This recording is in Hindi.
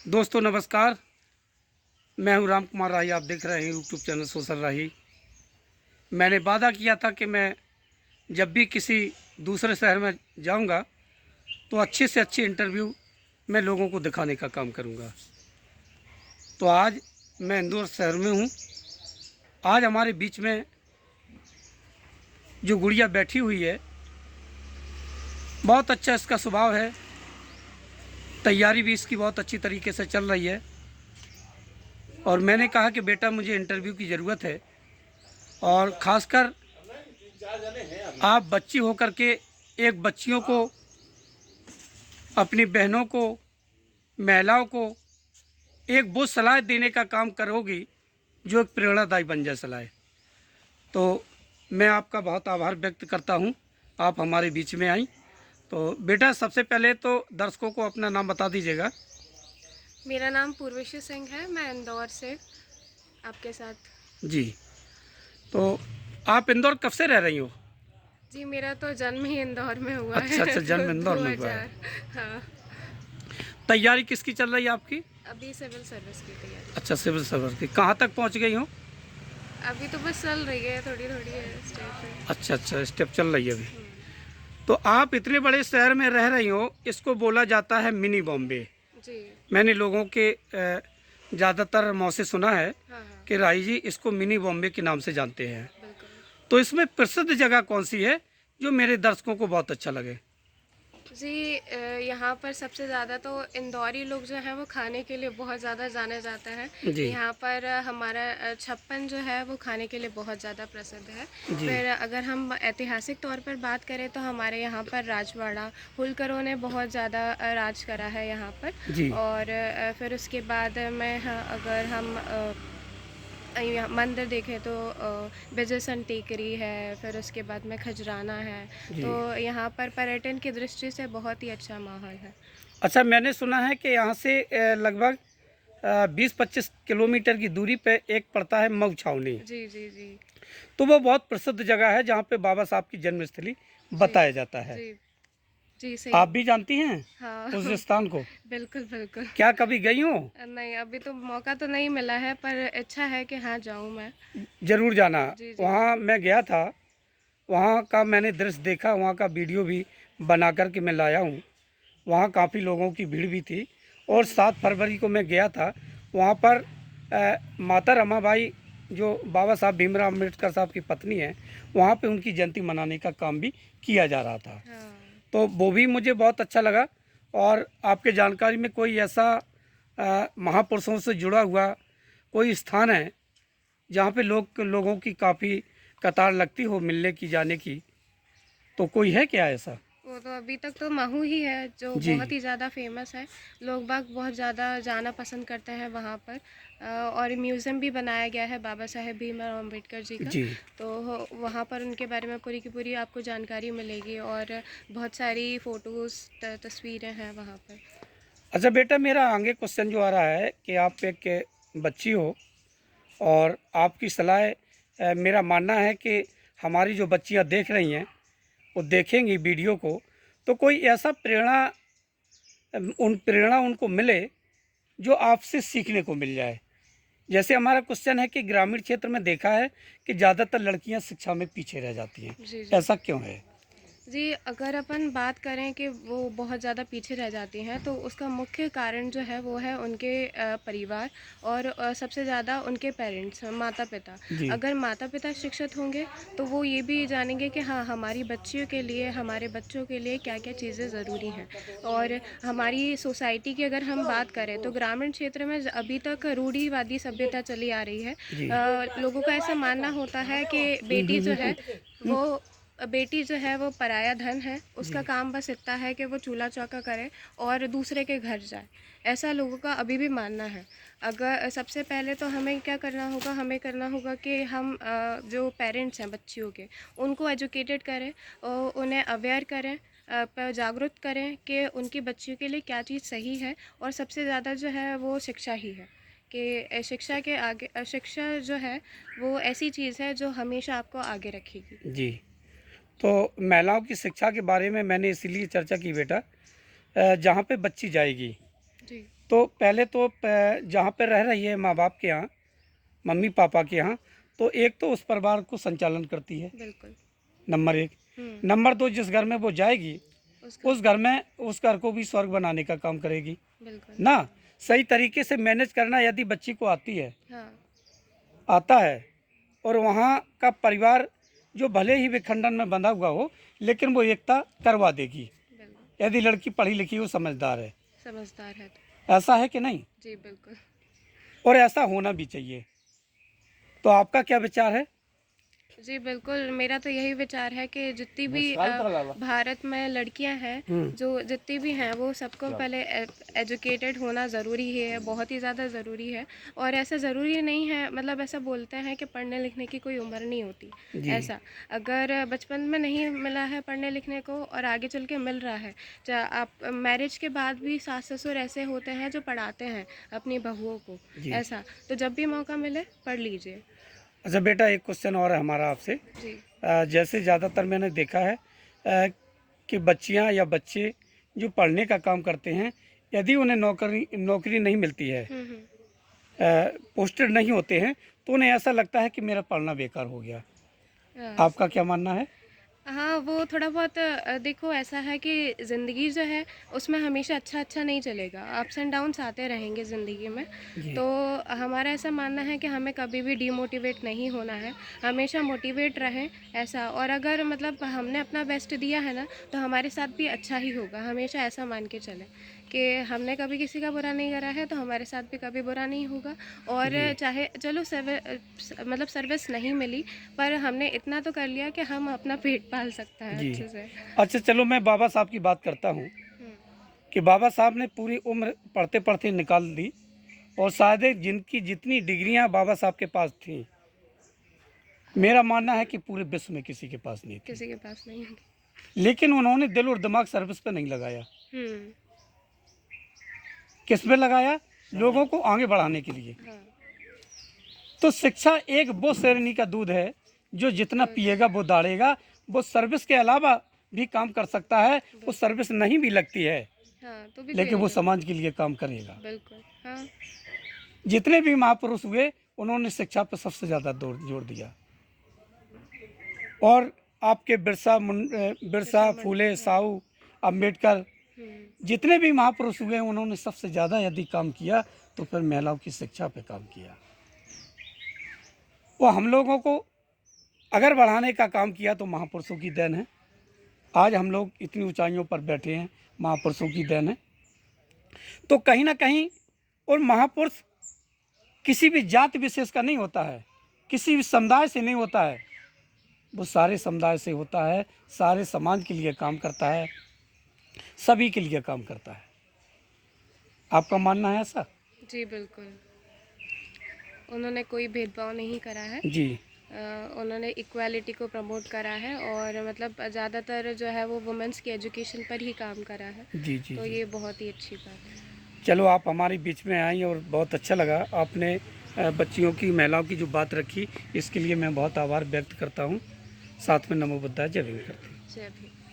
दोस्तों नमस्कार। मैं हूं राम कुमार राही। आप देख रहे हैं यूट्यूब चैनल सोशल राही। मैंने वादा किया था कि मैं जब भी किसी दूसरे शहर में जाऊंगा तो अच्छे से अच्छी इंटरव्यू मैं लोगों को दिखाने का काम करूंगा। तो आज मैं इंदौर शहर में हूं। आज हमारे बीच में जो गुड़िया बैठी हुई है, बहुत अच्छा इसका स्वभाव है। तैयारी भी इसकी बहुत अच्छी तरीके से चल रही है। और मैंने कहा कि बेटा मुझे इंटरव्यू की ज़रूरत है, और ख़ासकर आप बच्ची होकर के एक बच्चियों को, अपनी बहनों को, महिलाओं को एक वो सलाह देने का काम करोगी जो एक प्रेरणादायी बन जाए सलाह। तो मैं आपका बहुत आभार व्यक्त करता हूं, आप हमारे बीच में आई। तो बेटा सबसे पहले तो दर्शकों को अपना नाम बता दीजिएगा। मेरा नाम पूर्वेशी सिंह है। मैं इंदौर से आपके साथ। जी। तो आप इंदौर कब से रह रही हो? जी, मेरा तो जन्म ही इंदौर में हुआ अच्छा है। अच्छा, तो जन्म इंदौर में हुआ है। 2000। हाँ। तैयारी किसकी चल रही है आपकी? अभी सिविल सर्विस की तैयारी। अच्छा, सिविल सर्विस की। कहाँ तक पहुँच गई हो? अभी तो बस चल रही है, थोड़ी थोड़ी है स्टेप पे। अच्छा अच्छा, स्टेप चल रही है अभी। तो आप इतने बड़े शहर में रह रही हो, इसको बोला जाता है मिनी बॉम्बे। जी। मैंने लोगों के ज़्यादातर मुँह से सुना है हाँ हाँ। कि राही जी इसको मिनी बॉम्बे के नाम से जानते हैं। बिल्कुल। तो इसमें प्रसिद्ध जगह कौन सी है जो मेरे दर्शकों को बहुत अच्छा लगे? जी, यहाँ पर सबसे ज़्यादा तो इंदौरी लोग जो हैं वो खाने के लिए बहुत ज़्यादा जाने जाते हैं। जी यहाँ पर हमारा छप्पन जो है वो खाने के लिए बहुत ज़्यादा प्रसिद्ध है। जी फिर अगर हम ऐतिहासिक तौर पर बात करें तो हमारे यहाँ पर राजवाड़ा होलकरों ने बहुत ज़्यादा राज करा है यहाँ पर। जी और फिर उसके बाद में अगर हम यहाँ मंदिर देखें तो विजय सन टेकरी है, फिर उसके बाद में खजराना है। जी। तो यहाँ पर पर्यटन की दृष्टि से बहुत ही अच्छा माहौल है। अच्छा, मैंने सुना है कि यहाँ से लगभग 20-25 किलोमीटर की दूरी पे एक पड़ता है मऊ छावनी। जी जी जी। तो वो बहुत प्रसिद्ध जगह है जहाँ पे बाबा साहब की जन्मस्थली जी बताया जाता है। जी। जी आप सही। भी जानती हैं हाँ। उस स्थान को? बिल्कुल बिल्कुल। क्या कभी गई हो? नहीं, अभी तो मौका तो नहीं मिला है, पर इच्छा है कि हाँ जाऊँ मैं। ज़रूर जाना। जी जी। वहाँ मैं गया था, वहाँ का मैंने दृश्य देखा, वहाँ का वीडियो भी बना कर के मैं लाया हूँ। वहाँ काफ़ी लोगों की भीड़ भी थी। और 7 फरवरी को मैं गया था, वहाँ पर माता रमाबाई जो बाबा साहब भीमराव अम्बेडकर साहब की पत्नी हैं, वहाँ पे उनकी जयंती मनाने का काम भी किया जा रहा था। हाँ। तो वो भी मुझे बहुत अच्छा लगा। और आपके जानकारी में कोई ऐसा महापुरुषों से जुड़ा हुआ कोई स्थान है जहाँ पे लोगों की काफ़ी कतार लगती हो मिलने की, जाने की? तो कोई है क्या ऐसा? वो तो अभी तक तो महू ही है जो जी बहुत ही ज़्यादा फेमस है। लोग बाग बहुत ज़्यादा जाना पसंद करते हैं वहाँ पर। और म्यूज़ियम भी बनाया गया है बाबा साहेब भीमराव अम्बेडकर जी का। जी। तो वहाँ पर उनके बारे में पूरी की पूरी आपको जानकारी मिलेगी, और बहुत सारी फ़ोटोज़ तस्वीरें हैं वहाँ पर। अच्छा बेटा, मेरा आगे क्वेश्चन जो आ रहा है कि आप एक बच्ची हो, और आपकी सलाह मेरा मानना है कि हमारी जो बच्चियां देख रही हैं वो देखेंगी वीडियो को, तो कोई ऐसा प्रेरणा उनको मिले जो आपसे सीखने को मिल जाए। जैसे हमारा क्वेश्चन है कि ग्रामीण क्षेत्र में देखा है कि ज़्यादातर लड़कियां शिक्षा में पीछे रह जाती हैं, जी जी। ऐसा क्यों है? जी, अगर अपन बात करें कि वो बहुत ज़्यादा पीछे रह जाती हैं, तो उसका मुख्य कारण जो है वो है उनके परिवार, और सबसे ज़्यादा उनके पेरेंट्स, माता-पिता। जी अगर माता-पिता शिक्षित होंगे तो वो ये भी जानेंगे कि हाँ, हमारी बच्चियों के लिए, हमारे बच्चों के लिए क्या-क्या चीज़ें ज़रूरी हैं। और हमारी सोसाइटी की अगर हम बात करें तो ग्रामीण क्षेत्र में अभी तक रूढ़िवादी सभ्यता चली आ रही है। जी लोगों का ऐसा मानना होता है कि बेटी जो है वो बेटी जो है वो पराया धन है, उसका जी काम बस इतना है कि वो चूल्हा चौका करे और दूसरे के घर जाए। ऐसा लोगों का अभी भी मानना है। अगर सबसे पहले तो हमें क्या करना होगा, हमें करना होगा कि हम जो पेरेंट्स हैं बच्चियों के, उनको एजुकेटेड करें और उन्हें अवेयर करें, जागरूक करें कि उनकी बच्चियों के लिए क्या चीज़ सही है। और सबसे ज़्यादा जो है वो शिक्षा ही है, कि शिक्षा के आगे, शिक्षा जो है वो ऐसी चीज़ है जो हमेशा आपको आगे रखेगी। जी। तो महिलाओं की शिक्षा के बारे में मैंने इसीलिए चर्चा की बेटा, जहाँ पे बच्ची जाएगी जी तो पहले तो जहाँ पे रह रही है माँ बाप के यहाँ, मम्मी पापा के यहाँ, तो एक तो उस परिवार को संचालन करती है, बिल्कुल। नंबर एक। नंबर दो, जिस घर में वो जाएगी उसका उस घर में, उस घर को भी स्वर्ग बनाने का काम करेगी बिल्कुल। ना। सही तरीके से मैनेज करना यदि बच्ची को आती है, हाँ, आता है, और वहाँ का परिवार जो भले ही विखंडन में बंधा हुआ हो, लेकिन वो एकता करवा देगी बिल्कुल। यदि लड़की पढ़ी लिखी हो, समझदार है। समझदार है तो। ऐसा है कि नहीं? जी, बिल्कुल। और ऐसा होना भी चाहिए। तो आपका क्या विचार है? जी, बिल्कुल, मेरा तो यही विचार है कि जितनी भी भारत में लड़कियां हैं, जो जितनी भी हैं, वो सबको पहले एजुकेटेड होना ज़रूरी है, बहुत ही ज़्यादा ज़रूरी है। और ऐसा ज़रूरी नहीं है, मतलब ऐसा बोलते हैं कि पढ़ने लिखने की कोई उम्र नहीं होती। ऐसा अगर बचपन में नहीं मिला है पढ़ने लिखने को और आगे चल के मिल रहा है, आप मैरिज के बाद भी सास ससुर ऐसे होते हैं जो पढ़ाते हैं अपनी बहुओं को, ऐसा तो जब भी मौका मिले पढ़ लीजिए। अच्छा बेटा, एक क्वेश्चन और है हमारा आपसे। जी। जैसे ज़्यादातर मैंने देखा है कि बच्चियां या बच्चे जो पढ़ने का काम करते हैं, यदि उन्हें नौकरी नहीं मिलती है, पोस्टेड नहीं होते हैं, तो उन्हें ऐसा लगता है कि मेरा पढ़ना बेकार हो गया। हाँ, आपका क्या मानना है? हाँ, वो थोड़ा बहुत देखो ऐसा है कि ज़िंदगी जो है उसमें हमेशा अच्छा नहीं चलेगा, अप्स एंड डाउन्स आते रहेंगे ज़िंदगी में। तो हमारा ऐसा मानना है कि हमें कभी भी डीमोटिवेट नहीं होना है, हमेशा मोटिवेट रहें ऐसा। और अगर मतलब हमने अपना बेस्ट दिया है ना, तो हमारे साथ भी अच्छा ही होगा, हमेशा ऐसा मान के चलें कि हमने कभी किसी का बुरा नहीं करा है तो हमारे साथ भी कभी बुरा नहीं होगा। और चाहे चलो मतलब सर्विस नहीं मिली, पर हमने इतना तो कर लिया कि हम अपना पेट पाल सकते हैं जी। अच्छे से। अच्छा चलो, मैं बाबा साहब की बात करता हूँ कि बाबा साहब ने पूरी उम्र पढ़ते पढ़ते निकाल दी, और शायद जिनकी जितनी डिग्रियां बाबा साहब के पास थी, मेरा मानना है कि पूरे विश्व में किसी के पास नहीं थी। किसी के पास नहीं होगी। लेकिन उन्होंने दिल और दिमाग सर्विस पे नहीं लगाया। हम्म। किस पे लगाया? लोगों को आगे बढ़ाने के लिए। हाँ, तो शिक्षा एक वो शेरनी का दूध है जो जितना पिएगा वो दाढ़ेगा। वो सर्विस के अलावा भी काम कर सकता है, वो सर्विस नहीं भी लगती है, हाँ, तो भी कोई लेकिन वो नहीं समाज के लिए काम करेगा। बिल्कुल। हाँ, जितने भी महापुरुष हुए, उन्होंने शिक्षा पर सबसे ज़्यादा जोर दिया। और आपके बिरसा, फूले, साहू, अम्बेडकर, जितने भी महापुरुष हुए, उन्होंने सबसे ज़्यादा यदि काम किया तो फिर महिलाओं की शिक्षा पे काम किया। वो हम लोगों को अगर बढ़ाने का काम किया तो महापुरुषों की देन है। आज हम लोग इतनी ऊंचाइयों पर बैठे हैं, महापुरुषों की देन है। तो कहीं ना कहीं, और महापुरुष किसी भी जाति विशेष का नहीं होता है, किसी भी समुदाय से नहीं होता है, वो सारे समुदाय से होता है, सारे समाज के लिए काम करता है, सभी के लिए काम करता है। आपका मानना है ऐसा? जी, बिल्कुल। उन्होंने कोई भेदभाव नहीं करा है। जी। उन्होंने इक्वालिटी को प्रमोट करा है, और मतलब ज़्यादातर जो है वो वुमेंस की एजुकेशन पर ही काम करा है। जी जी तो जी। ये बहुत ही अच्छी बात है। चलो, आप हमारे बीच में आई और बहुत अच्छा लगा। आपने बच्चियों की, महिलाओं की जो बात रखी, इसके लिए मैं बहुत आभार व्यक्त करता हूँ। साथ में नमो बुद्धाय, जय भीम करते हैं। जय भीम।